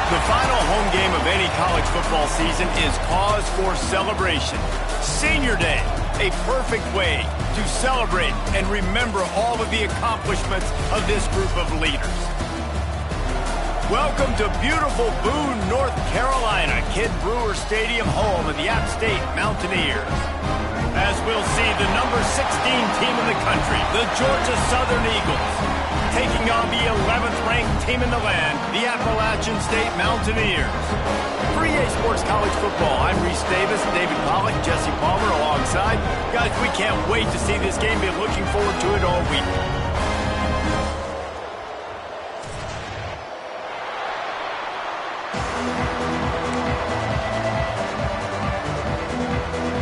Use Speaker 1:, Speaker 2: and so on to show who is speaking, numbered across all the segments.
Speaker 1: The final home game of any college football season is cause for celebration. Senior Day, a perfect way to celebrate and remember all of the accomplishments of this group of leaders. Welcome to beautiful Boone, North Carolina, Kidd Brewer Stadium, home of the App State Mountaineers. As we'll see, the number 16 team in the country, the Georgia Southern Eagles, taking on the 11th ranked team in the land, the Appalachian State Mountaineers. For EA Sports College Football, I'm Reese Davis, David Pollack, Jesse Palmer alongside. Guys, we can't wait to see this game. Been looking forward to it all week.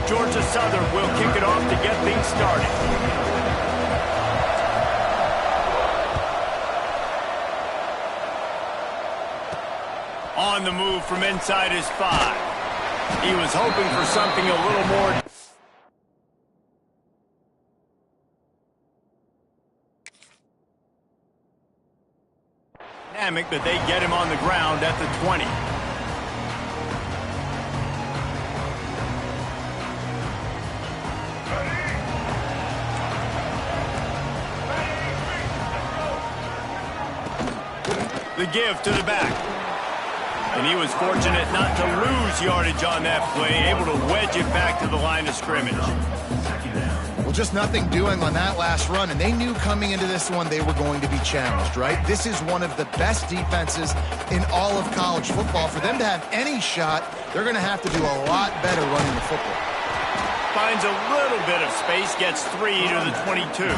Speaker 1: Georgia Southern will kick it off to get things started. On the move from inside his 5. He was hoping for something a little more dynamic, but they get him on the ground at the 20. The give to the back. And he was fortunate not to lose yardage on that play, able to wedge it back to the line of scrimmage.
Speaker 2: Well, just nothing doing on that last run, and they knew coming into this one they were going to be challenged, right? This is one of the best defenses in all of college football. For them to have any shot, they're going to have to do a lot better running the football.
Speaker 1: Finds a little bit of space, gets 3 to the 22.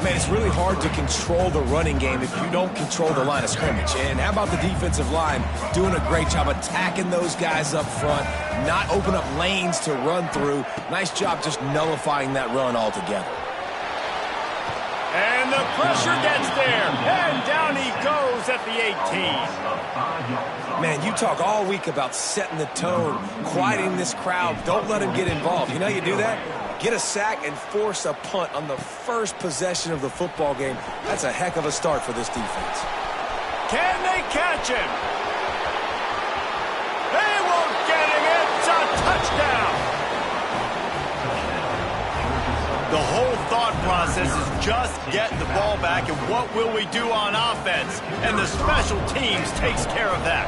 Speaker 3: Man, it's really hard to control the running game if you don't control the line of scrimmage. And how about the defensive line doing a great job attacking those guys up front, not open up lanes to run through. Nice job just nullifying that run altogether.
Speaker 1: And the pressure gets there, and down he goes at the 18.
Speaker 3: Man, you talk all week about setting the tone, quieting this crowd. Don't let them get involved. You know you do that? Get a sack and force a punt on the first possession of the football game. That's a heck of a start for this defense.
Speaker 1: Can they catch him? They won't get him. It's a touchdown. The whole thought process is just get the ball back, and what will we do on offense? And the special teams takes care of that.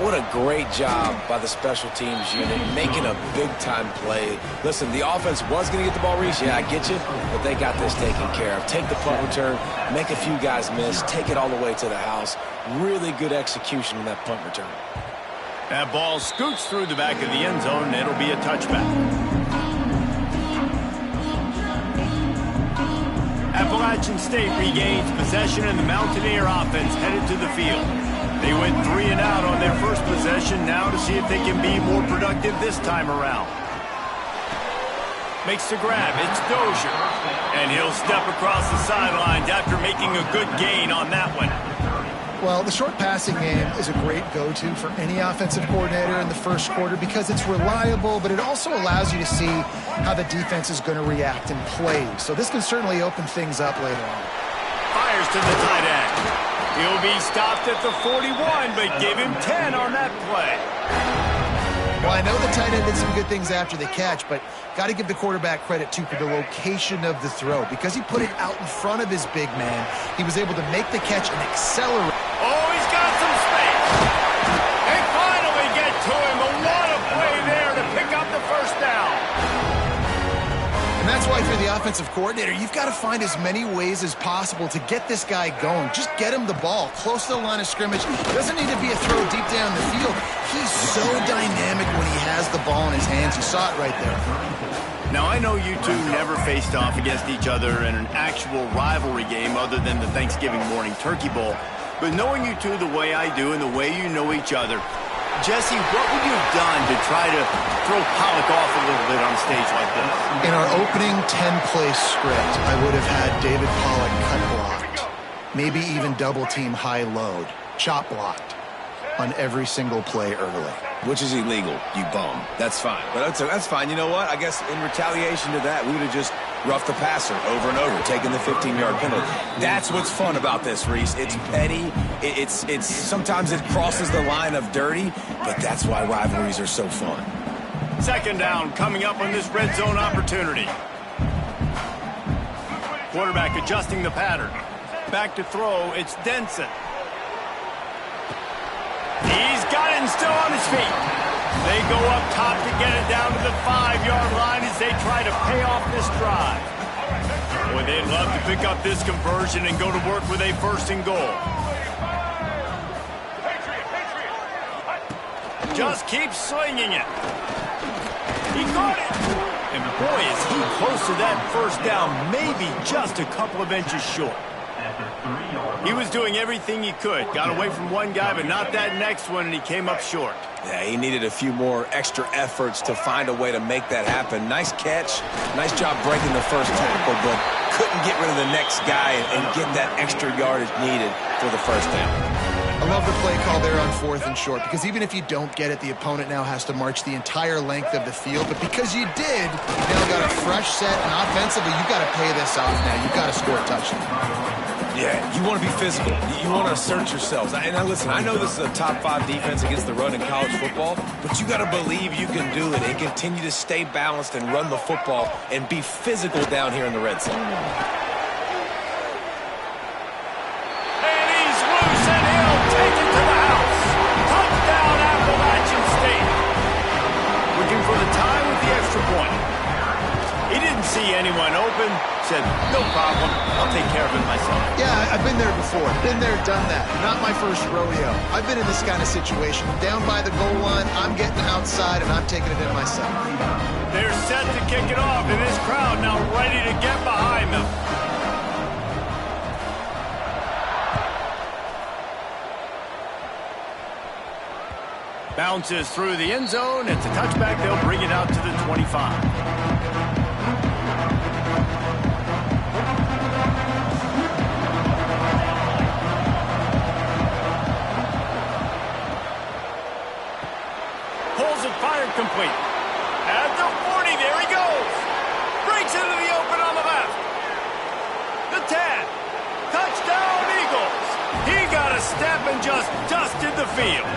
Speaker 3: What a great job by the special teams unit, making a big-time play. Listen, the offense was going to get the ball, Reese. Yeah, I get you, but they got this taken care of. Take the punt return, make a few guys miss, take it all the way to the house. Really good execution in that punt return.
Speaker 1: That ball scoots through the back of the end zone, and it'll be a touchback. Appalachian State regains possession, and the Mountaineer offense headed to the field. They went 3 and out on their first possession, now to see if they can be more productive this time around. Makes the grab, it's Dozier. And he'll step across the sidelines after making a good gain on that one.
Speaker 2: Well, the short passing game is a great go-to for any offensive coordinator in the first quarter because it's reliable, but it also allows you to see how the defense is going to react and play. So this can certainly open things up later on.
Speaker 1: Fires to the tight end. He'll be stopped at the 41, but give him 10 on that play.
Speaker 2: Well, I know the tight end did some good things after the catch, but got to give the quarterback credit, too, for the location of the throw. Because he put it out in front of his big man, he was able to make the catch and accelerate.
Speaker 1: Oh, he's got some space. They finally get to him. A lot of play there to pick up the first down.
Speaker 2: And that's why, for the offensive coordinator, you've got to find as many ways as possible to get this guy going. Just get him the ball close to the line of scrimmage. Doesn't need to be a throw deep down the field. He's so dynamic when he has the ball in his hands. You saw it right there.
Speaker 1: Now, I know you two never faced off against each other in an actual rivalry game other than the Thanksgiving morning Turkey Bowl. But knowing you two the way I do and the way you know each other, Jesse, what would you have done to try to throw Pollack off a little bit on a stage like this?
Speaker 2: In our opening 10-play script, I would have had David Pollack cut blocked, maybe even double-team high load, chop blocked on every single play early.
Speaker 3: Which is illegal, you bum. That's fine. But that's fine. You know what? I guess in retaliation to that, we would have just rough the passer over and over, taking the 15-yard penalty. That's what's fun about this, Reese. It's petty. It's sometimes it crosses the line of dirty, but that's why rivalries are so fun.
Speaker 1: Second down coming up on this red zone opportunity. Quarterback adjusting the pattern. Back to throw, it's Denson. He's got it and still on his feet. They go up top to get it down to the 5-yard line as they try to pay off this drive. Boy, they'd love to pick up this conversion and go to work with a first and goal. Just keeps swinging it. He caught it. And boy, is he close to that first down, maybe just a couple of inches short. He was doing everything he could. Got away from one guy, but not that next one, and he came up short.
Speaker 3: Yeah, he needed a few more extra efforts to find a way to make that happen. Nice catch. Nice job breaking the first tackle, but couldn't get rid of the next guy and get that extra yardage needed for the first down.
Speaker 2: I love the play call there on 4th and short, because even if you don't get it, the opponent now has to march the entire length of the field. But because you did, you now got a fresh set, and offensively, you got to pay this off now. You've got to score a touchdown.
Speaker 3: Yeah, you want to be physical. You want to assert yourselves. And listen, I know this is a top 5 defense against the run in college football, but you got to believe you can do it and continue to stay balanced and run the football and be physical down here in the red zone.
Speaker 1: And he's loose, and he'll take it to the house. Touchdown, Appalachian State. Looking for the tie with the extra point. He didn't see anyone open. Said, no problem, I'll take care of it myself.
Speaker 2: Yeah, I've been there before. Been there, done that. Not my first rodeo. I've been in this kind of situation. Down by the goal line, I'm getting outside, and I'm taking it in myself.
Speaker 1: They're set to kick it off, and this crowd now ready to get behind them. Bounces through the end zone. It's a touchback. They'll bring it out to the 25. Complete. At the 40, there he goes. Breaks into the open on the left. The 10. Touchdown, Eagles. He got a step and just dusted the field.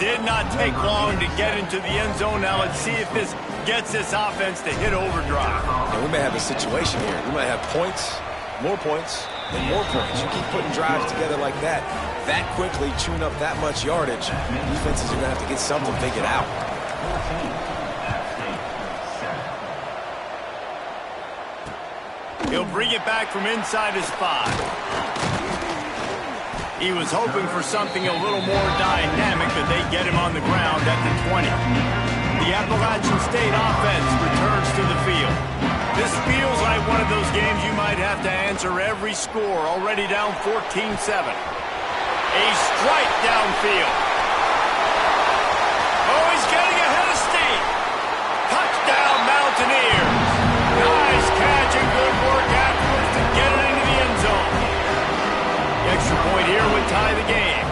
Speaker 1: Did not take long to get into the end zone. Now let's see if this gets this offense to hit overdrive.
Speaker 3: Yeah, we may have a situation here. We might have points, and more points. You keep putting drives together like that quickly, chewing up that much yardage, defenses are going to have to get something figured out.
Speaker 1: He'll bring it back from inside his 5. He was hoping for something a little more dynamic, but they get him on the ground at the 20. The Appalachian State offense returns to the field. This feels like one of those games you might have to answer every score, already down 14-7. A strike downfield. Oh, he's getting ahead of steam. Touchdown, Mountaineers. Nice catch and good work afterwards to get it into the end zone. The extra point here would tie the game.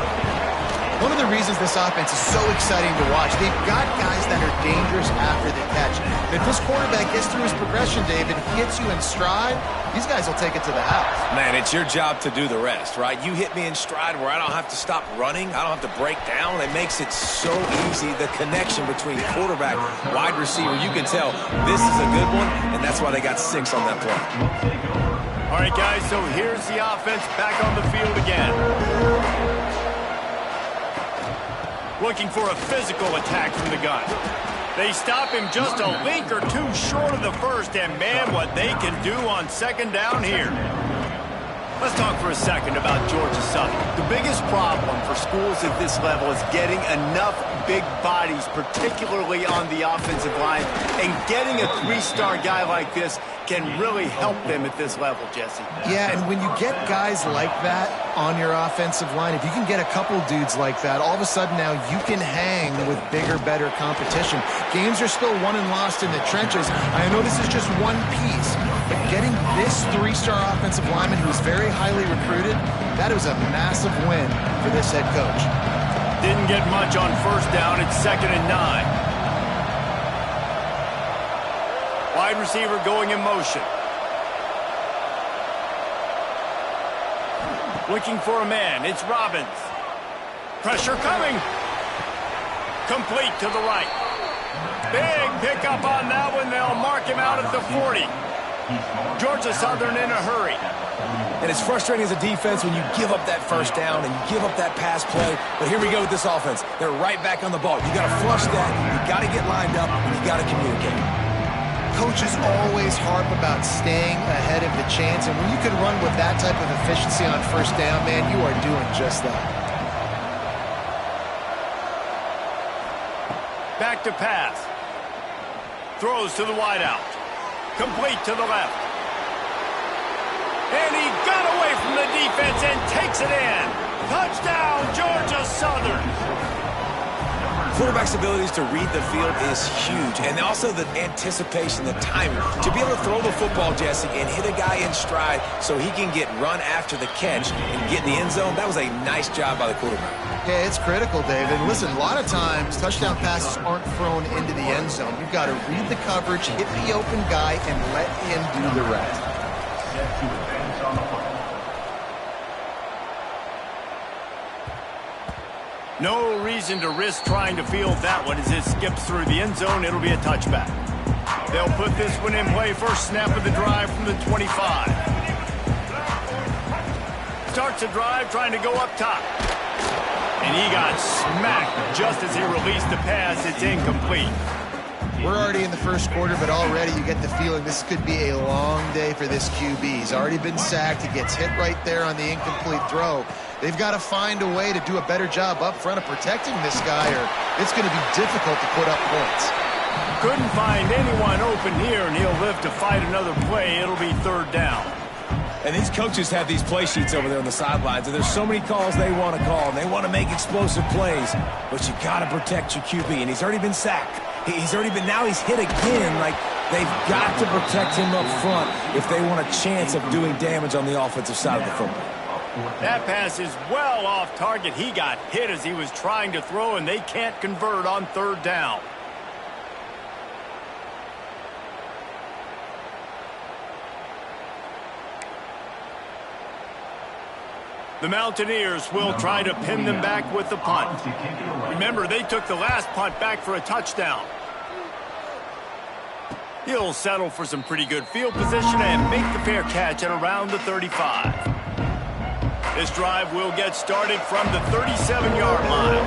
Speaker 2: One of the reasons this offense is so exciting to watch, they've got guys that are dangerous after the catch. If this quarterback gets through his progression, David, hits you in stride, these guys will take it to the house.
Speaker 3: Man, it's your job to do the rest, right? You hit me in stride where I don't have to stop running. I don't have to break down. It makes it so easy. The connection between quarterback, wide receiver, you can tell this is a good one, and that's why they got 6 on that play.
Speaker 1: All right, guys, so here's the offense back on the field again. Looking for a physical attack from the gun. They stop him just a link or two short of the first, and man, what they can do on second down here. Let's talk for a second about Georgia Southern. The biggest problem for schools at this level is getting enough big bodies, particularly on the offensive line, and getting a 3-star guy like this can really help them at this level, Jesse.
Speaker 2: Yeah, and when you get guys like that on your offensive line, if you can get a couple dudes like that, all of a sudden now you can hang with bigger, better competition. Games are still won and lost in the trenches. I know this is just one piece, but getting this 3-star offensive lineman who's very highly recruited, that was a massive win for this head coach.
Speaker 1: Didn't get much on first down. It's 2nd and 9. wide receiver going in motion. Looking for a man. It's Robbins. Pressure coming. Complete to the right. Big pickup on that one. They'll mark him out at the 40. Georgia Southern in a hurry.
Speaker 3: And it's frustrating as a defense when you give up that first down and you give up that pass play. But here we go with this offense. They're right back on the ball. You got to flush that. You got to get lined up, and you got to communicate.
Speaker 2: Coaches always harp about staying ahead of the chains, and when you can run with that type of efficiency on first down, man, you are doing just that.
Speaker 1: Back to pass. Throws to the wideout. Complete to the left. And he got away from the defense and takes it in. Touchdown, Georgia Southern.
Speaker 3: Quarterback's abilities to read the field is huge. And also the anticipation, the timing. To be able to throw the football, Jesse, and hit a guy in stride so he can get run after the catch and get in the end zone, that was a nice job by the quarterback.
Speaker 2: Yeah, it's critical, David. Listen, a lot of times touchdown passes aren't thrown into the end zone. You've got to read the coverage, hit the open guy, and let him do the rest.
Speaker 1: No reason to risk trying to field that one as it skips through the end zone. It'll be a touchback. They'll put this one in play. First snap of the drive from the 25. Starts the drive trying to go up top. And he got smacked just as he released the pass. It's incomplete.
Speaker 2: We're already in the first quarter, but already you get the feeling this could be a long day for this QB. He's already been sacked. He gets hit right there on the incomplete throw. They've got to find a way to do a better job up front of protecting this guy, or it's going to be difficult to put up points.
Speaker 1: Couldn't find anyone open here, and he'll live to fight another play. It'll be third down.
Speaker 3: And these coaches have these play sheets over there on the sidelines, and there's so many calls they want to call, and they want to make explosive plays. But you got to protect your QB, and he's already been sacked. Now he's hit again. Like, they've got to protect him up front if they want a chance of doing damage on the offensive side of the football.
Speaker 1: That pass is well off target. He got hit as he was trying to throw, and they can't convert on third down. The Mountaineers will try to pin them back with the punt. Remember, they took the last punt back for a touchdown. He'll settle for some pretty good field position and make the fair catch at around the 35. This drive will get started from the 37-yard line.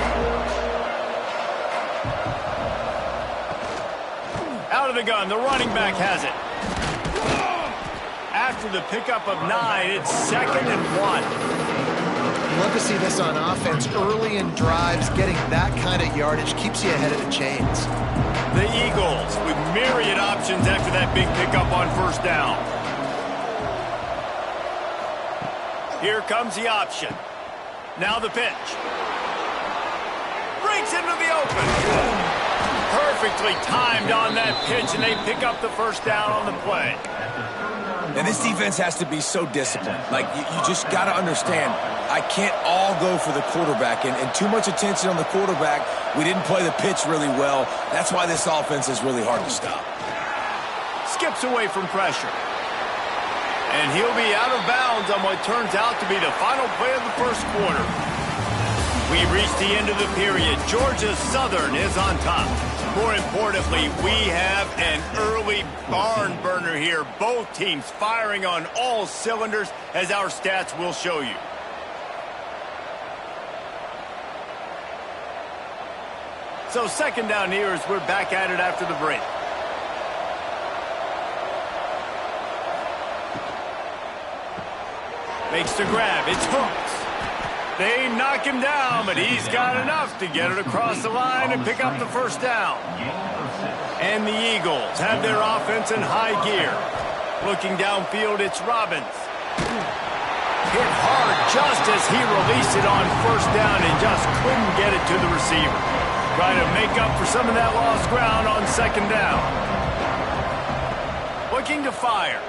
Speaker 1: Out of the gun, the running back has it. After the pickup of 9, it's 2nd and 1.
Speaker 2: Love to see this on offense early in drives. Getting that kind of yardage keeps you ahead of the chains.
Speaker 1: The Eagles with myriad options after that big pickup on first down. Here comes the option. Now the pitch. Breaks into the open. Perfectly timed on that pitch, and they pick up the first down on the play.
Speaker 3: And this defense has to be so disciplined. Like, you just got to understand, I can't all go for the quarterback. And too much attention on the quarterback. We didn't play the pitch really well. That's why this offense is really hard to stop.
Speaker 1: Skips away from pressure. And he'll be out of bounds on what turns out to be the final play of the first quarter. We've reached the end of the period. Georgia Southern is on top. More importantly, we have an early barn burner here. Both teams firing on all cylinders, as our stats will show you. So second down here as we're back at it after the break. Makes the grab. It's Hooks. They knock him down, but he's got enough to get it across the line and pick up the first down. And the Eagles have their offense in high gear. Looking downfield, it's Robbins. Hit hard just as he released it on first down and just couldn't get it to the receiver. Trying to make up for some of that lost ground on second down. Looking to fire.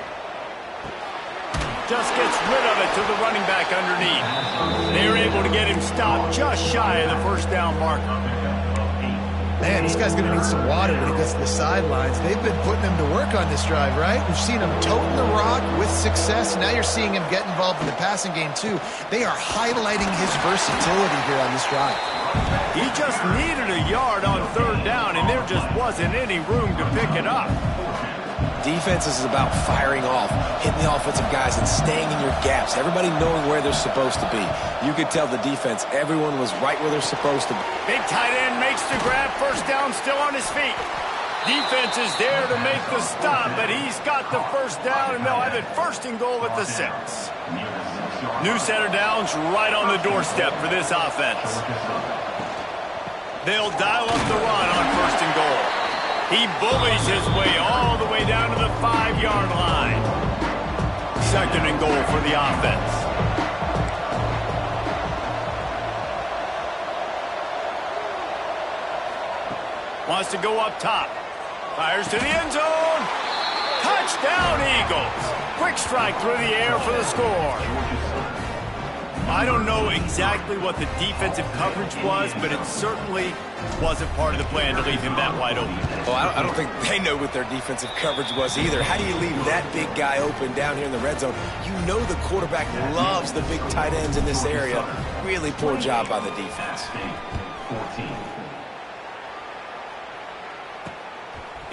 Speaker 1: Just gets rid of it to the running back underneath. They were able to get him stopped just shy of the first down marker.
Speaker 2: Man, this guy's going to need some water when he gets to the sidelines. They've been putting him to work on this drive, right? We've seen him toting the rock with success. Now you're seeing him get involved in the passing game, too. They are highlighting his versatility here on this drive.
Speaker 1: He just needed a yard on third down, and there just wasn't any room to pick it up.
Speaker 3: Defense is about firing off, hitting the offensive guys, and staying in your gaps. Everybody knowing where they're supposed to be. You could tell the defense, everyone was right where they're supposed to be.
Speaker 1: Big tight end makes the grab, first down, still on his feet. Defense is there to make the stop, but he's got the first down, and they'll have it first and goal at the 6. New center downs right on the doorstep for this offense. They'll dial up the run on first and goal. He bullies his way all the way down to the 5-yard line. Second and goal for the offense. Wants to go up top. Fires to the end zone. Touchdown, Eagles. Quick strike through the air for the score. I don't know exactly what the defensive coverage was, but it certainly wasn't part of the plan to leave him that wide open.
Speaker 3: Well, I don't think they know what their defensive coverage was either. How do you leave that big guy open down here in the red zone? You know the quarterback loves the big tight ends in this area. Really poor job by the defense.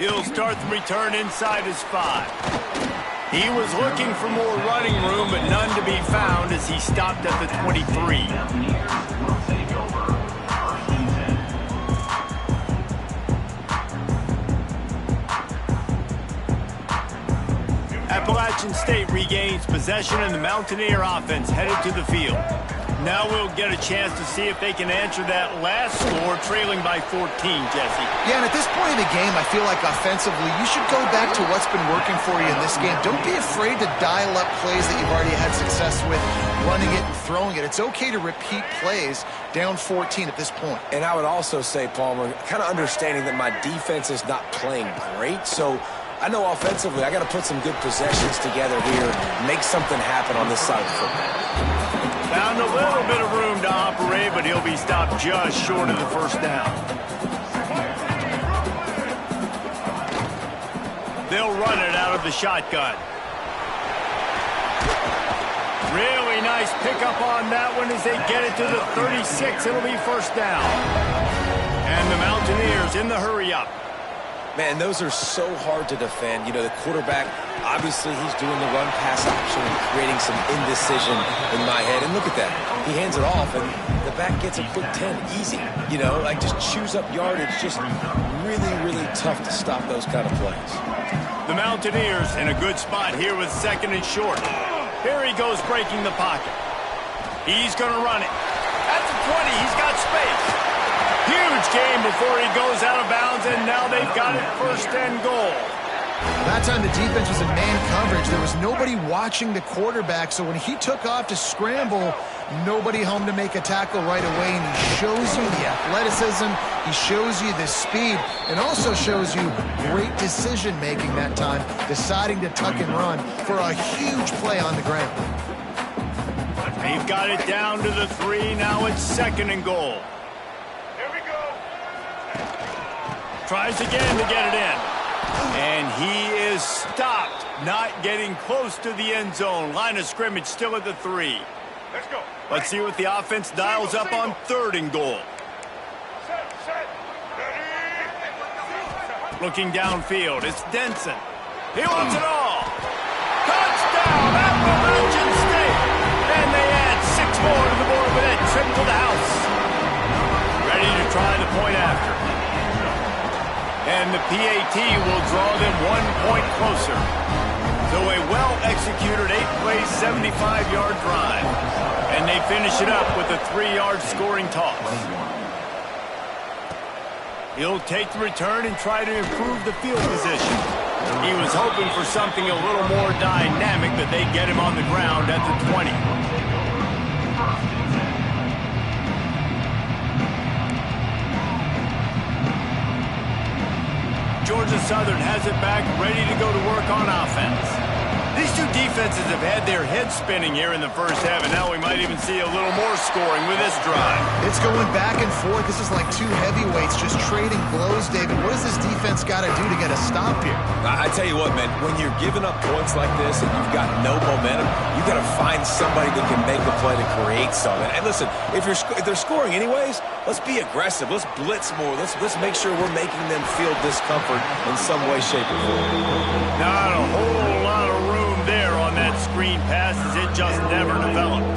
Speaker 1: He'll start the return inside his 5. He was looking for more running room, but none to be found as he stopped at the 23. Appalachian State regains possession, and the Mountaineer offense headed to the field. Now we'll get a chance to see if they can answer that last score, trailing by 14, Jesse.
Speaker 2: Yeah, and at this point in the game, I feel like offensively, you should go back to what's been working for you in this game. Don't be afraid to dial up plays that you've already had success with, running it and throwing it. It's okay to repeat plays down 14 at this point.
Speaker 3: And I would also say, Palmer, kind of understanding that my defense is not playing great, so I know offensively I got to put some good possessions together here, make something happen on this side of the football.
Speaker 1: Found a little bit of room to operate, but he'll be stopped just short of the first down. They'll run it out of the shotgun. Really nice pickup on that one as they get it to the 36. It'll be first down. And the Mountaineers in the hurry-up.
Speaker 3: Man, those are so hard to defend. You know, the quarterback, obviously he's doing the run-pass option and creating some indecision in my head. And look at that. He hands it off, and the back gets a quick 10. Easy. You know, like just chews up yardage. Just really, really tough to stop those kind of plays.
Speaker 1: The Mountaineers in a good spot here with second and short. Here he goes breaking the pocket. He's going to run it. At the 20, he's got space. Huge game before he goes out of bounds, and now they've got it first and goal.
Speaker 2: That time the defense was in man coverage. There was nobody watching the quarterback, so when he took off to scramble, nobody home to make a tackle right away, and he shows you the athleticism, he shows you the speed, and also shows you great decision-making that time, deciding to tuck and run for a huge play on the ground.
Speaker 1: They've got it down to the 3. Now it's second and goal. Tries again to get it in. And he is stopped, not getting close to the end zone. Line of scrimmage still at the 3.
Speaker 4: Let's go.
Speaker 1: Let's see what the offense dials up on third and goal. Looking downfield, it's Denson. He wants it all. Touchdown, Appalachian State. And they add 6 more to the board with that trip to the house. Ready to try the point after. And the PAT will draw them 1 point closer. So a well-executed 8-play, 75-yard drive. And they finish it up with a 3-yard scoring toss. He'll take the return and try to improve the field position. He was hoping for something a little more dynamic, but they get him on the ground at the 20. Georgia Southern has it back, ready to go to work on offense. These two defenses have had their heads spinning here in the first half, and now we might even see a little more scoring with this drive.
Speaker 2: It's going back and forth. This is like two heavyweights just trading blows, David. What does this defense got to do to get a stop here?
Speaker 3: I tell you what, man, when you're giving up points like this and you've got no momentum, you got to find somebody that can make the play to create something. And listen, if they're scoring anyways, let's be aggressive. Let's blitz more. Let's make sure we're making them feel discomfort in some way, shape, or form.
Speaker 1: Not a whole lot of room there on that screen pass as it just never developed.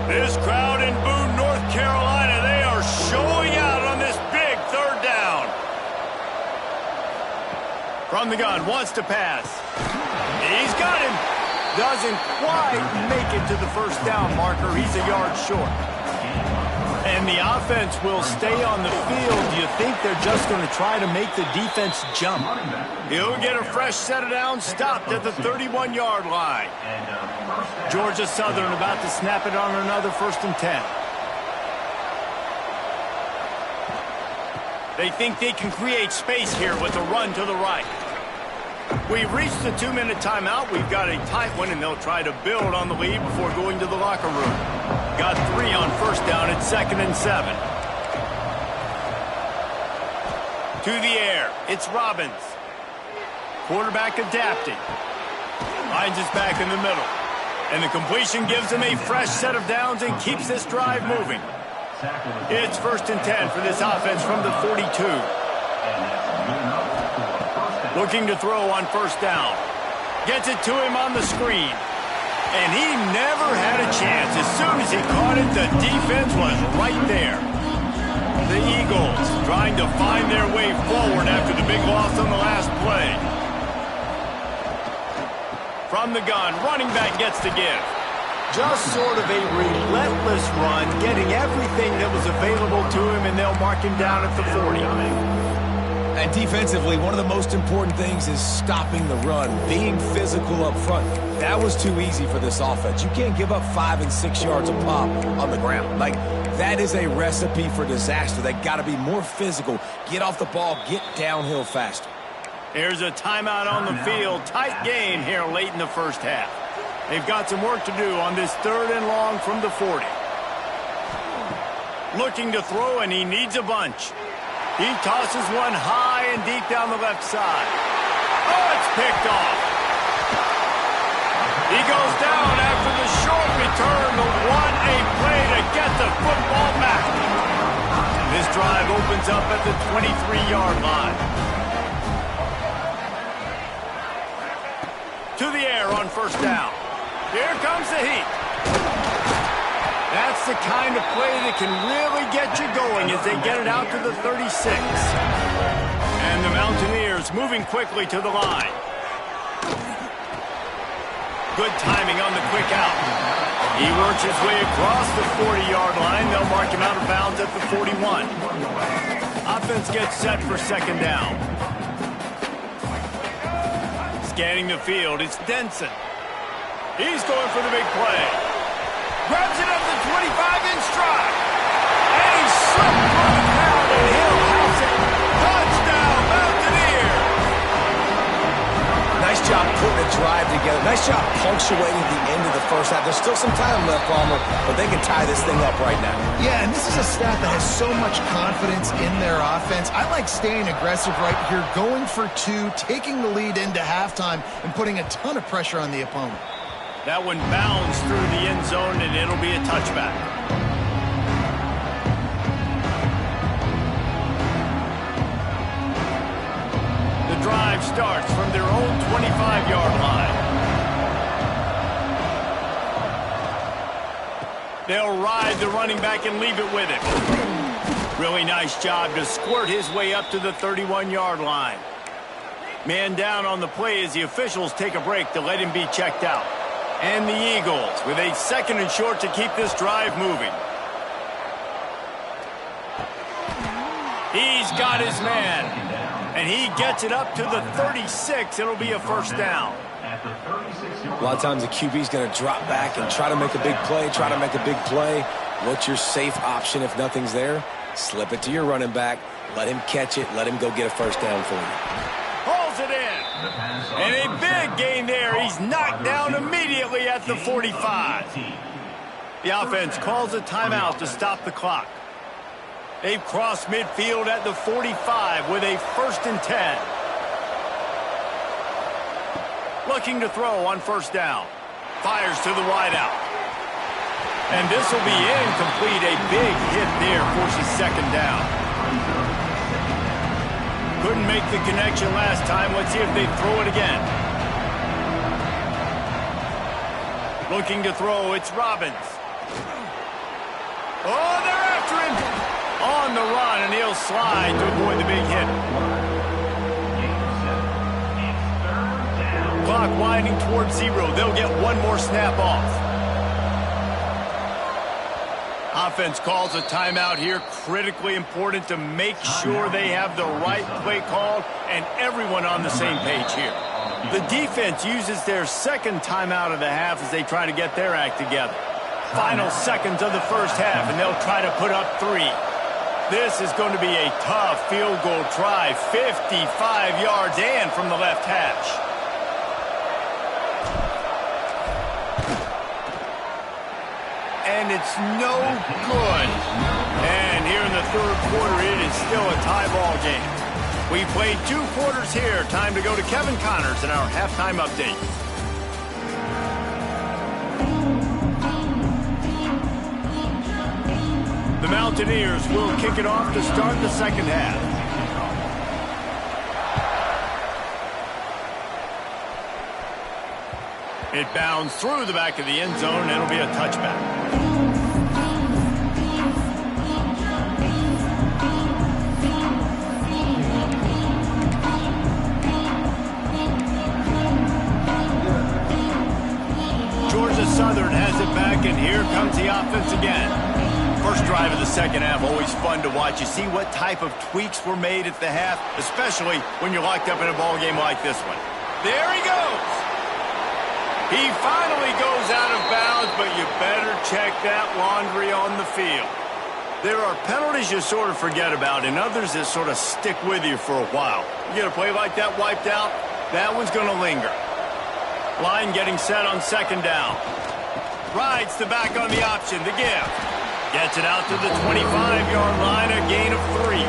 Speaker 1: This crowd in Boone, North Carolina, they are showing out on this big third down. From the gun, wants to pass. He's got him. Doesn't quite make it to the first down marker. He's a yard short. And the offense will stay on the field. Do you think they're just going to try to make the defense jump? He'll get a fresh set of downs, stopped at the 31-yard line. Georgia Southern about to snap it on another 1st and 10. They think they can create space here with a run to the right. We've reached the 2-minute timeout. We've got a tight one, and they'll try to build on the lead before going to the locker room. Got 3 on 1st down at 2nd and 7. To the air, it's Robbins. Quarterback adapting. Finds his back in the middle. And the completion gives him a fresh set of downs and keeps this drive moving. It's 1st and 10 for this offense from the 42. Looking to throw on 1st down. Gets it to him on the screen. And he never had a chance. As soon as he caught it, the defense was right there. The Eagles trying to find their way forward after the big loss on the last play. From the gun, running back gets the give. Just sort of a relentless run, getting everything that was available to him, and they'll mark him down at the 40.
Speaker 3: And defensively, one of the most important things is stopping the run, being physical up front. That was too easy for this offense. You can't give up 5 and 6 yards a pop on the ground. Like, that is a recipe for disaster. They got to be more physical, get off the ball, get downhill faster.
Speaker 1: Here's a timeout on the field. Tight game here late in the first half. They've got some work to do on this 3rd and long from the 40. Looking to throw, and he needs a bunch. He tosses one high and deep down the left side. Oh, it's picked off. He goes down after the short return, but what a play to get the football back. This drive opens up at the 23-yard line. To the air on 1st down. Here comes the heat. That's the kind of play that can really get you going as they get it out to the 36. And the Mountaineers moving quickly to the line. Good timing on the quick out. He works his way across the 40-yard line. They'll mark him out of bounds at the 41. Offense gets set for 2nd down. Scanning the field, it's Denson. He's going for the big play. Grabs it up the 25 in stride. And he slipped through the crowd, and he'll house it. Touchdown, Mountaineer.
Speaker 3: Nice job putting a drive together. Nice job punctuating the end of the first half. There's still some time left, Palmer, but they can tie this thing up right now.
Speaker 2: Yeah, and this is a staff that has so much confidence in their offense. I like staying aggressive right here, going for 2, taking the lead into halftime, and putting a ton of pressure on the opponent.
Speaker 1: That one bounds through the end zone, and it'll be a touchback. The drive starts from their own 25-yard line. They'll ride the running back and leave it with him. Really nice job to squirt his way up to the 31-yard line. Man down on the play as the officials take a break to let him be checked out. And the Eagles with a 2nd and short to keep this drive moving. He's got his man. And he gets it up to the 36. It'll be a 1st down.
Speaker 3: A lot of times the QB's going to drop back and try to make a big play, What's your safe option if nothing's there? Slip it to your running back. Let him catch it. Let him go get a 1st down for you.
Speaker 1: Hauls it in. And a big gain there. He's knocked down immediately at the 45. The offense calls a timeout to stop the clock. They've crossed midfield at the 45 with a 1st and 10. Looking to throw on 1st down. Fires to the wideout. And this will be incomplete. A big hit there forces 2nd down. Couldn't make the connection last time. Let's see if they throw it again. Looking to throw, it's Robbins. Oh, they're after him. On the run, and he'll slide to avoid the big hit. Clock winding towards 0. They'll get one more snap off. Offense calls a timeout here. Critically important to make sure they have the right play called and everyone on the same page here. The defense uses their 2nd timeout of the half as they try to get their act together. Final seconds of the 1st half, and they'll try to put up 3. This is going to be a tough field goal try. 55 yards and from the left hash. And it's no good. And here in the 3rd quarter, it is still a tie ball game. We played 2 quarters here. Time to go to Kevin Connors in our halftime update. The Mountaineers will kick it off to start the 2nd half. It bounds through the back of the end zone, and it'll be a touchback. Georgia Southern has it back, and here comes the offense again. First drive of the 2nd half, always fun to watch. You see what type of tweaks were made at the half, especially when you're locked up in a ball game like this one. There he goes. He finally goes out of bounds, but you better check that laundry on the field. There are penalties you sort of forget about and others that sort of stick with you for a while. You get a play like that wiped out, that one's going to linger. Line getting set on 2nd down. Rides the back on the option, the give. Gets it out to the 25-yard line, a gain of 3.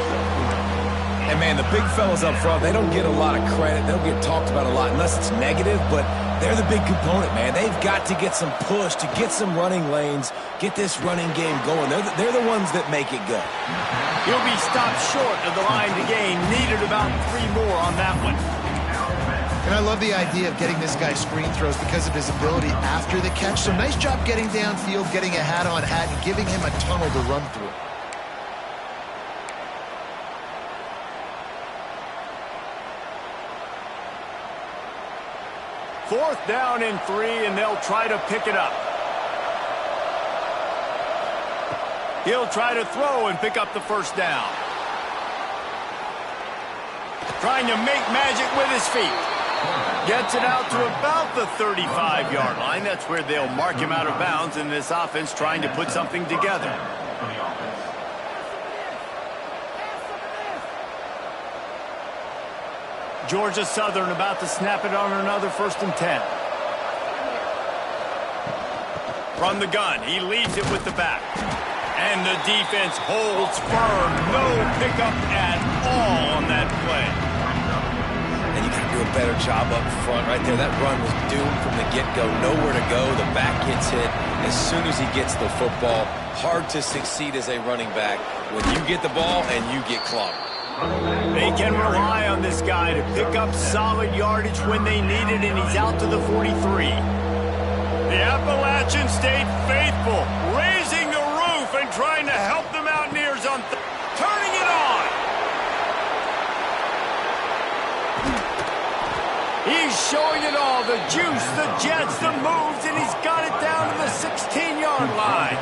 Speaker 3: And, man, the big fellas up front, they don't get a lot of credit. They don't get talked about a lot unless it's negative, but they're the big component, man. They've got to get some push, to get some running lanes, get this running game going. They're the ones that make it go.
Speaker 1: He'll be stopped short of the line to gain. Needed about 3 more on that one.
Speaker 2: And I love the idea of getting this guy screen throws because of his ability after the catch. So nice job getting downfield, getting a hat-on-hat, and giving him a tunnel to run through.
Speaker 1: 4th down and 3, and they'll try to pick it up. He'll try to throw and pick up the 1st down. Trying to make magic with his feet. Gets it out to about the 35-yard line. That's where they'll mark him out of bounds in this offense trying to put something together. Georgia Southern about to snap it on another 1st and 10. From the gun, he leads it with the back. And the defense holds firm. No pickup at all on that play.
Speaker 3: And you got to do a better job up front right there. That run was doomed from the get-go. Nowhere to go. The back gets hit as soon as he gets the football. Hard to succeed as a running back when you get the ball and you get clogged.
Speaker 1: They can rely on this guy to pick up solid yardage when they need it, and he's out to the 43. The Appalachians stayed faithful, raising the roof and trying to help the Mountaineers on turning it on. He's showing it all, the juice, the jets, the moves, and he's got it down to the 16-yard line.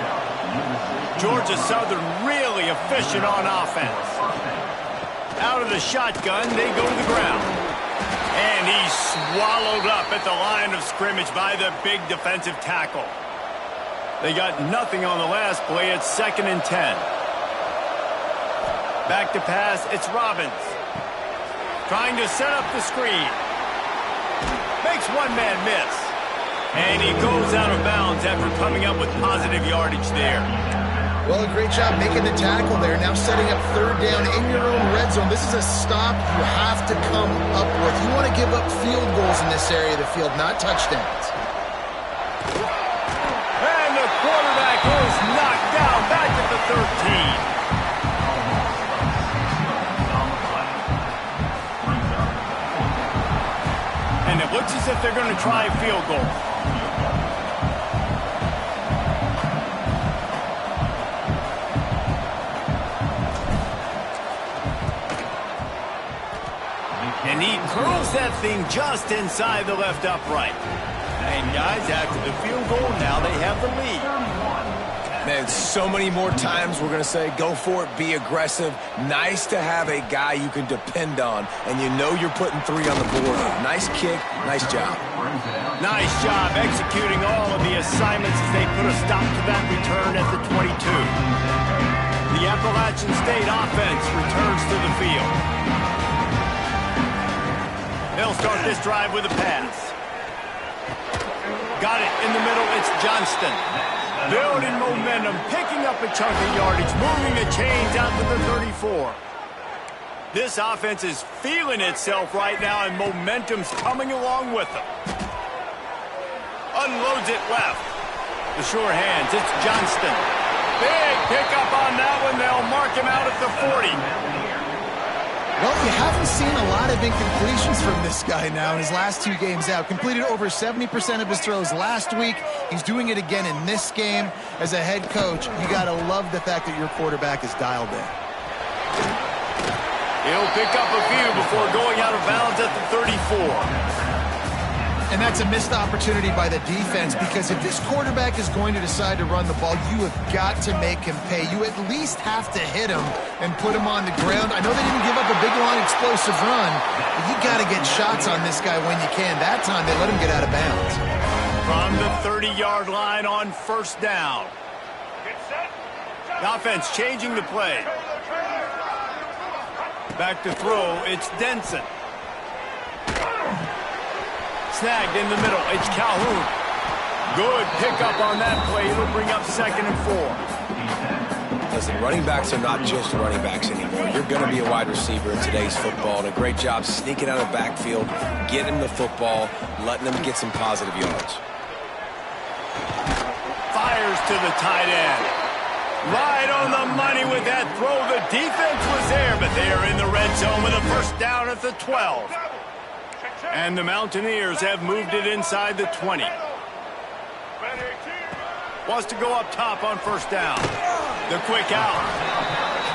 Speaker 1: Georgia Southern really efficient on offense. Out of the shotgun, they go to the ground. And he's swallowed up at the line of scrimmage by the big defensive tackle. They got nothing on the last play. It's 2nd and 10. Back to pass, it's Robbins. Trying to set up the screen. makes one man miss. And he goes out of bounds after coming up with positive yardage there.
Speaker 2: Well, a great job making the tackle there. Now setting up third down in your own red zone. This is a stop you have to come up with. You want to give up field goals in this area of the field, not touchdowns.
Speaker 1: And the quarterback is knocked down back at the 13. And it looks as if they're going to try a field goal. And he curls that thing just inside the left upright. And guys, after the field goal, now they have the lead.
Speaker 3: Man, so many more times we're going to say, go for it, be aggressive. Nice to have a guy you can depend on, and you know you're putting 3 on the board. Nice kick, nice job.
Speaker 1: Nice job executing all of the assignments as they put a stop to that return at the 22. The Appalachian State offense returns to the field. They'll start this drive with a pass. Got it in the middle, it's Johnston. Building momentum, picking up a chunk of yardage, moving the chains out to the 34. This offense is feeling itself right now, and momentum's coming along with them. Unloads it left. The sure hands, it's Johnston. Big pickup on that one. They'll mark him out at the 40.
Speaker 2: Well, you haven't seen a lot of incompletions from this guy now in his last 2 games out. Completed over 70% of his throws last week. He's doing it again in this game. As a head coach, you got to love the fact that your quarterback is dialed in.
Speaker 1: He'll pick up a few before going out of bounds at the 34.
Speaker 2: And that's a missed opportunity by the defense, because if this quarterback is going to decide to run the ball, you have got to make him pay. You at least have to hit him and put him on the ground. I know they didn't give up a big, long, explosive run, but you got to get shots on this guy when you can. That time, they let him get out of bounds.
Speaker 1: From the 30-yard line on first down. The offense changing the play. Back to throw, it's Denson. Snagged in the middle, it's Calhoun. Good pickup on that play. It'll bring up 2nd and 4.
Speaker 3: Listen, running backs are not just running backs anymore. You're going to be a wide receiver in today's football, and a great job sneaking out of the backfield, getting the football, letting them get some positive yards.
Speaker 1: Fires to the tight end. Right on the money with that throw. The defense was there, but they are in the red zone with a first down at the 12. And the Mountaineers have moved it inside the 20. Wants to go up top on first down. The quick out.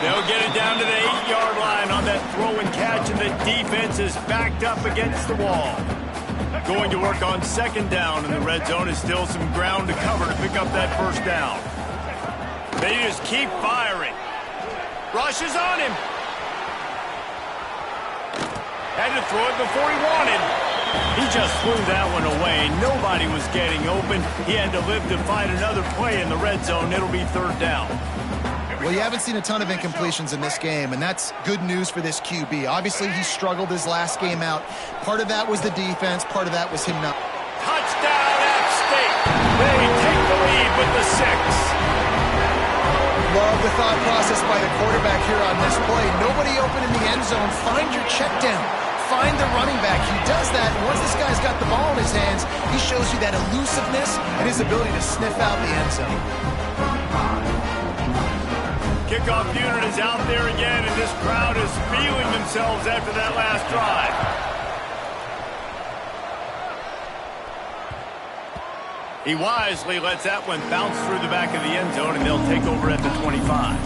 Speaker 1: They'll get it down to the 8-yard line on that throw and catch, and the defense is backed up against the wall. Going to work on 2nd down, and the red zone is still some ground to cover to pick up that first down. They just keep firing. Rushes on him. Had to throw it before he wanted. He just threw that one away. Nobody was getting open. He had to live to find another play in the red zone. It'll be 3rd down.
Speaker 2: Well, you haven't seen a ton of incompletions in this game, and that's good news for this QB. Obviously, he struggled his last game out. Part of that was the defense. Part of that was him not.
Speaker 1: Touchdown, App State. They take the lead with the 6.
Speaker 2: Love the thought process by the quarterback here on this play. Nobody open in the end zone. Find your check down. Find the running back. He does that. And once this guy's got the ball in his hands, he shows you that elusiveness and his ability to sniff out the end zone.
Speaker 1: Kickoff unit is out there again, and this crowd is feeling themselves after that last drive. He wisely lets that one bounce through the back of the end zone, and they'll take over at the 25.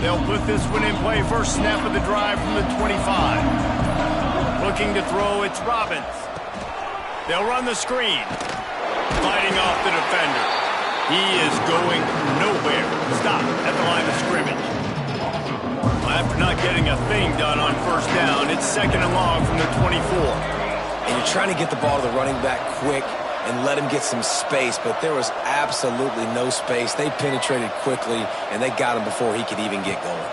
Speaker 1: They'll put this one in play. First snap of the drive from the 25. Looking to throw, it's Robbins. They'll run the screen. Fighting off the defender. He is going nowhere. Stop at the line of scrimmage. after not getting a thing done on first down. It's 2nd and long from the 24.
Speaker 3: And you're trying to get the ball to the running back quick and let him get some space, but there was absolutely no space. They penetrated quickly, and they got him before he could even get going.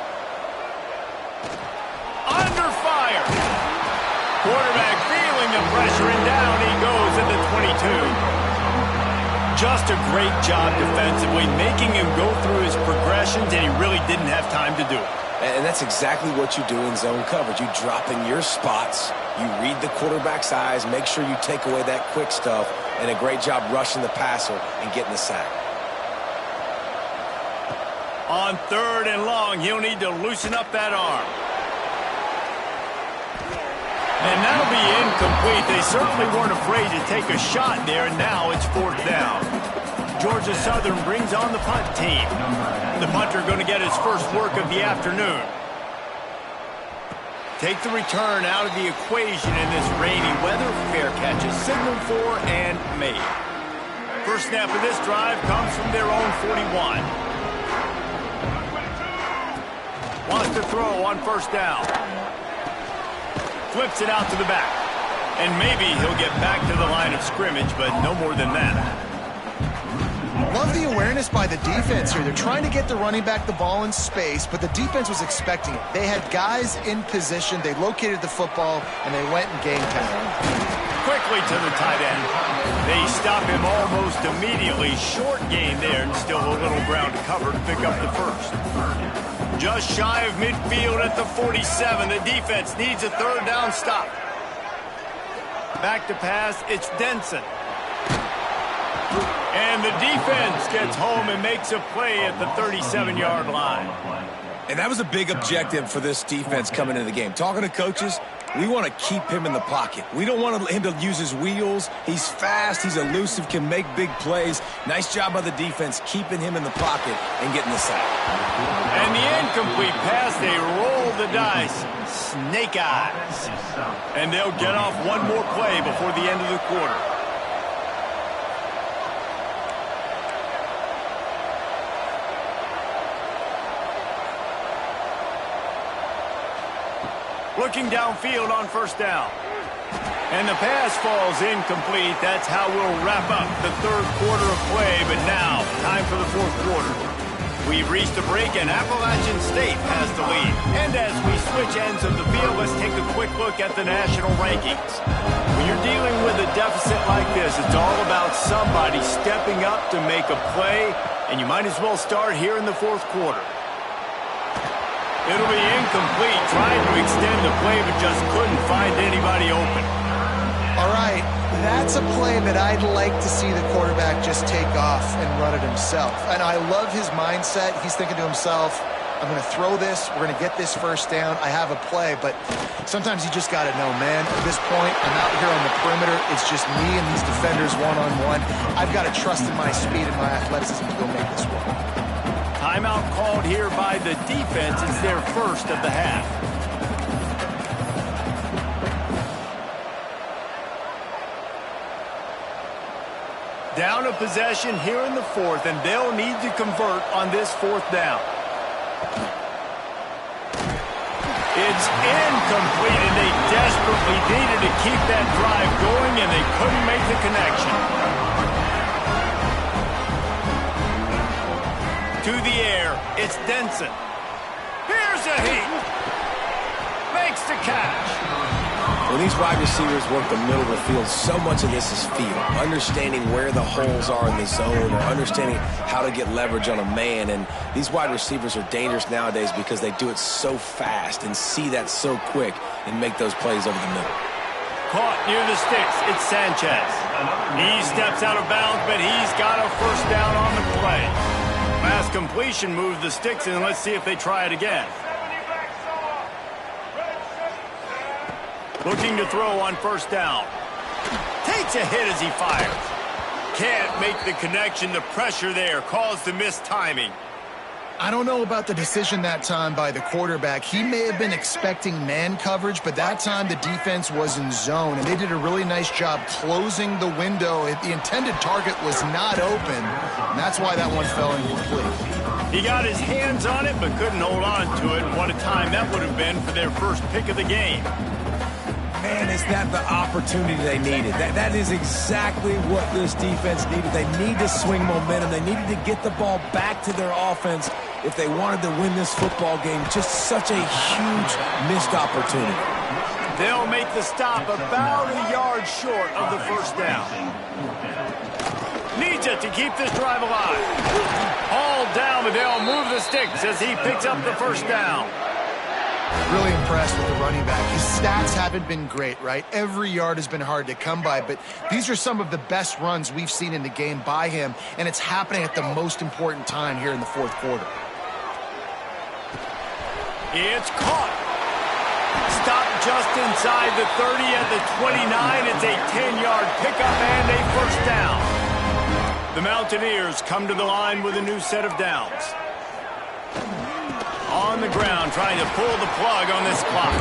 Speaker 1: Under fire. Quarterback feeling the pressure, and down he goes at the 22. Just a great job defensively, making him go through his progressions, and he really didn't have time to do it.
Speaker 3: And that's exactly what you do in zone coverage. You drop in your spots, you read the quarterback's eyes, make sure you take away that quick stuff, and a great job rushing the passer and getting the sack.
Speaker 1: On 3rd and long, he'll need to loosen up that arm. And that'll be incomplete. They certainly weren't afraid to take a shot there, and now it's 4th down. Georgia Southern brings on the punt team. The punter going to get his first work of the afternoon. Take the return out of the equation in this rainy weather. Fair catch is signaled for and made. First snap of this drive comes from their own 41. Wants to throw on first down. Flips it out to the back. And maybe he'll get back to the line of scrimmage, but no more than that.
Speaker 2: Love the awareness by the defense here. They're trying to get the running back the ball in space, but the defense was expecting it. They had guys in position. They located the football, and they went and game time.
Speaker 1: Quickly to the tight end. They stop him almost immediately. Short gain there, and still a little ground to cover to pick up the first. Just shy of midfield at the 47. The defense needs a 3rd down stop. Back to pass, it's Denson. And the defense gets home and makes a play at the 37-yard line.
Speaker 3: And that was a big objective for this defense coming into the game. Talking to coaches, we want to keep him in the pocket. We don't want him to use his wheels. He's fast, he's elusive, can make big plays. Nice job by the defense keeping him in the pocket and getting the sack.
Speaker 1: And the incomplete pass, they roll the dice. Snake eyes. And they'll get off one more play before the end of the quarter. Looking downfield on first down. And the pass falls incomplete. That's how we'll wrap up the 3rd quarter of play. But now, time for the 4th quarter. We've reached a break, and Appalachian State has the lead. And as we switch ends of the field, let's take a quick look at the national rankings. When you're dealing with a deficit like this, it's all about somebody stepping up to make a play, and you might as well start here in the 4th quarter. It'll be incomplete, trying to extend the play, but just couldn't find anybody open.
Speaker 2: All right, that's a play that I'd like to see the quarterback just take off and run it himself. And I love his mindset. He's thinking to himself, I'm going to throw this, we're going to get this first down, I have a play. But sometimes you just got to know, man, at this point, I'm out here on the perimeter. It's just me and these defenders one-on-one. I've got to trust in my speed and my athleticism to go make this work.
Speaker 1: Timeout called here by the defense. It's their first of the half. Down a possession here in the 4th, and they'll need to convert on this 4th down. It's incomplete, and they desperately needed to keep that drive going, and they couldn't make the connection. To the air, it's Denson. Here's a heat. Makes the catch.
Speaker 3: When these wide receivers work the middle of the field, so much of this is feel. Understanding where the holes are in the zone, or understanding how to get leverage on a man. And these wide receivers are dangerous nowadays because they do it so fast and see that so quick and make those plays over the middle.
Speaker 1: Caught near the sticks, it's Sanchez. He steps out of bounds, but he's got a first down on the play. Pass completion moves the sticks, and let's see if they try it again. Looking to throw on first down. Takes a hit as he fires. Can't make the connection. The pressure there caused the missed timing.
Speaker 2: I don't know about the decision that time by the quarterback. He may have been expecting man coverage, but that time the defense was in zone, and they did a really nice job closing the window. The intended target was not open, and that's why that one fell incomplete.
Speaker 1: He got his hands on it, but couldn't hold on to it. What a time that would have been for their first pick of the game.
Speaker 3: Man, is that the opportunity they needed? That is exactly what this defense needed. They need to swing momentum. They needed to get the ball back to their offense if they wanted to win this football game. Just such a huge missed opportunity.
Speaker 1: They'll make the stop about a yard short of the first down. Needs it to keep this drive alive. All down, but they'll move the sticks as he picks up the first down.
Speaker 2: Really impressed with the running back. His stats haven't been great, right? Every yard has been hard to come by, but these are some of the best runs we've seen in the game by him, and it's happening at the most important time here in the fourth quarter.
Speaker 1: It's caught. Stopped just inside the 30 at the 29. It's a 10-yard pickup and a first down. The Mountaineers come to the line with a new set of downs. On the ground, trying to pull the plug on this clock.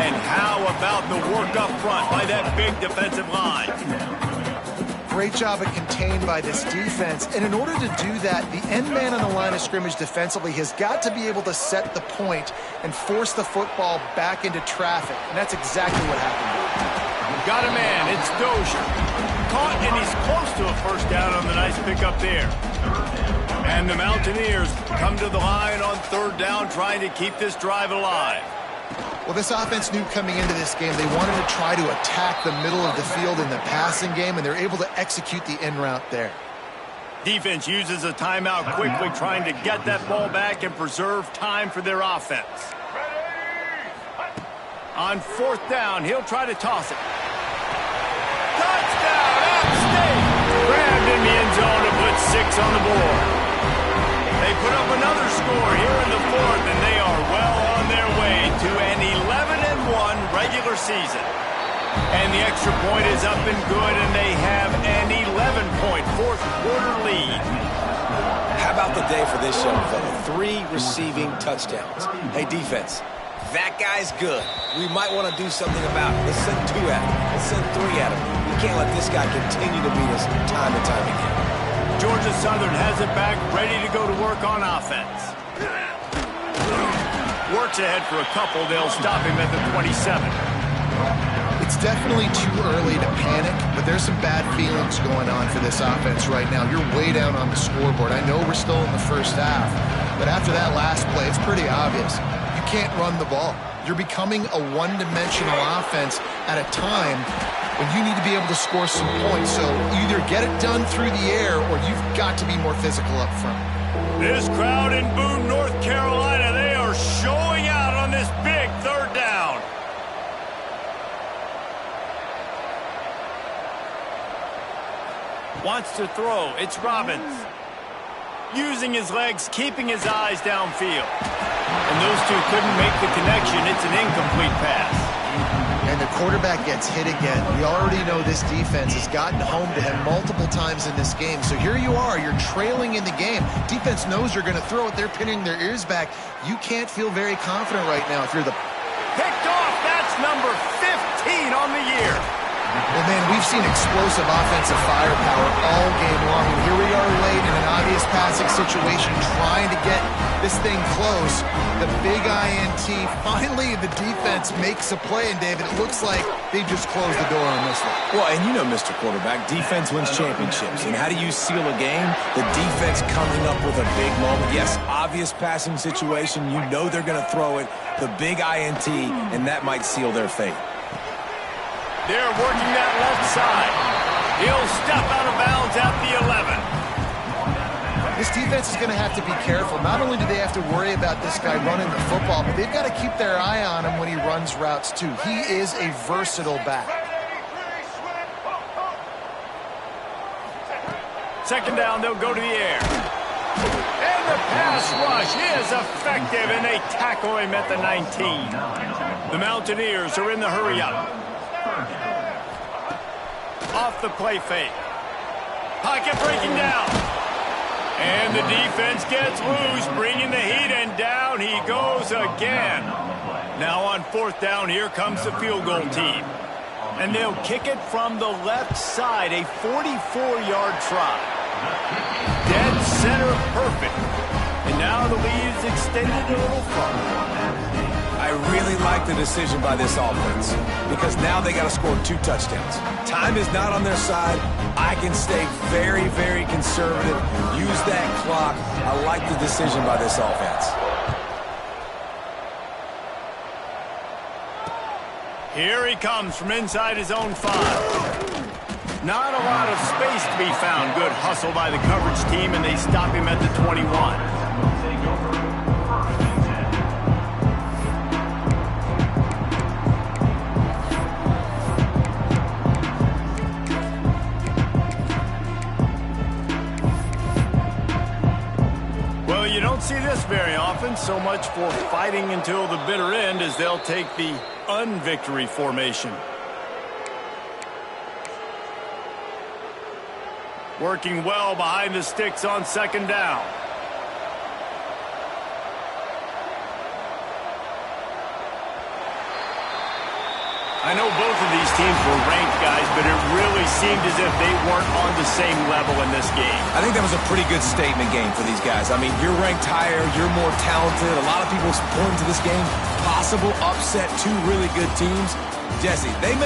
Speaker 1: And how about the work up front by that big defensive line?
Speaker 2: Great job at contained by this defense. And in order to do that, the end man on the line of scrimmage defensively has got to be able to set the point and force the football back into traffic. And that's exactly what happened.
Speaker 1: Got a man. It's Dozier. Caught, and he's close to a first down on the nice pickup there. And the Mountaineers come to the line on third down, trying to keep this drive alive.
Speaker 2: Well, this offense knew coming into this game they wanted to try to attack the middle of the field in the passing game, and they're able to execute the en route there.
Speaker 1: Defense uses a timeout quickly, trying to get that ball back and preserve time for their offense. On fourth down, he'll try to toss it. Touchdown, App State! Grabbed in the end zone to put 6 on the board. They put up another score here in the fourth, and they are well on their way to an 11-1 regular season. And the extra point is up and good, and they have an 11-point fourth quarter lead.
Speaker 3: How about the day for this young fella? 3 receiving touchdowns. Hey, defense, that guy's good. We might want to do something about it. Let's send 2 at him. Let's send 3 at him. We can't let this guy continue to beat us time and time again.
Speaker 1: Georgia Southern has it back, ready to go to work on offense. Works ahead for a couple. They'll stop him at the 27.
Speaker 2: It's definitely too early to panic, but there's some bad feelings going on for this offense right now. You're way down on the scoreboard. I know we're still in the first half, but after that last play, it's pretty obvious. You can't run the ball. You're becoming a one-dimensional offense at a time when you need to be able to score some points. So either get it done through the air or you've got to be more physical up front.
Speaker 1: This crowd in Boone, North Carolina, they are showing out on this big third down. Wants to throw. It's Robbins. Using his legs, keeping his eyes downfield. And those two couldn't make the connection. It's an incomplete pass.
Speaker 2: And the quarterback gets hit again. We already know this defense has gotten home to him multiple times in this game. So here you are, you're trailing in the game. Defense knows you're going to throw it. They're pinning their ears back. You can't feel very confident right now if you're the...
Speaker 1: Picked off. That's number 15 on the year.
Speaker 2: Well, man, we've seen explosive offensive firepower all game long. And here we are late in an obvious passing situation trying to get this thing close. The big INT. Finally, the defense makes a play. And, David, it looks like they just closed the door on this one.
Speaker 3: Well, and you know, Mr. Quarterback, defense wins championships. And how do you seal a game? The defense coming up with a big moment. Yes, obvious passing situation. You know they're going to throw it. The big INT, and that might seal their fate.
Speaker 1: They're working that left side. He'll step out of bounds at the 11.
Speaker 2: This defense is going to have to be careful. Not only do they have to worry about this guy running the football, but they've got to keep their eye on him when he runs routes too. He is a versatile back.
Speaker 1: Second down, they'll go to the air. And the pass rush is effective, and they tackle him at the 19. The Mountaineers are in the hurry-up. Off the play fake. Pocket breaking down. And the defense gets loose, bringing the heat, and down he goes again. Now on fourth down, here comes the field goal team. And they'll kick it from the left side, a 44-yard try. Dead center perfect. And now the lead is extended a little further.
Speaker 3: I really like the decision by this offense because now they got to score 2 touchdowns. Time is not on their side. I can stay very, very conservative. Use that clock. I like the decision by this offense.
Speaker 1: Here he comes from inside his own 5. Not a lot of space to be found. Good hustle by the coverage team, and they stop him at the 21. Well, you don't see this very often. So much for fighting until the bitter end as they'll take the unvictory formation. Working well behind the sticks on second down. I know both of these teams were ranked, guys, but it really seemed as if they weren't on the same level in this game.
Speaker 3: I think that was a pretty good statement game for these guys. I mean, you're ranked higher, you're more talented. A lot of people point to this game. Possible upset, 2 really good teams. Jesse, they may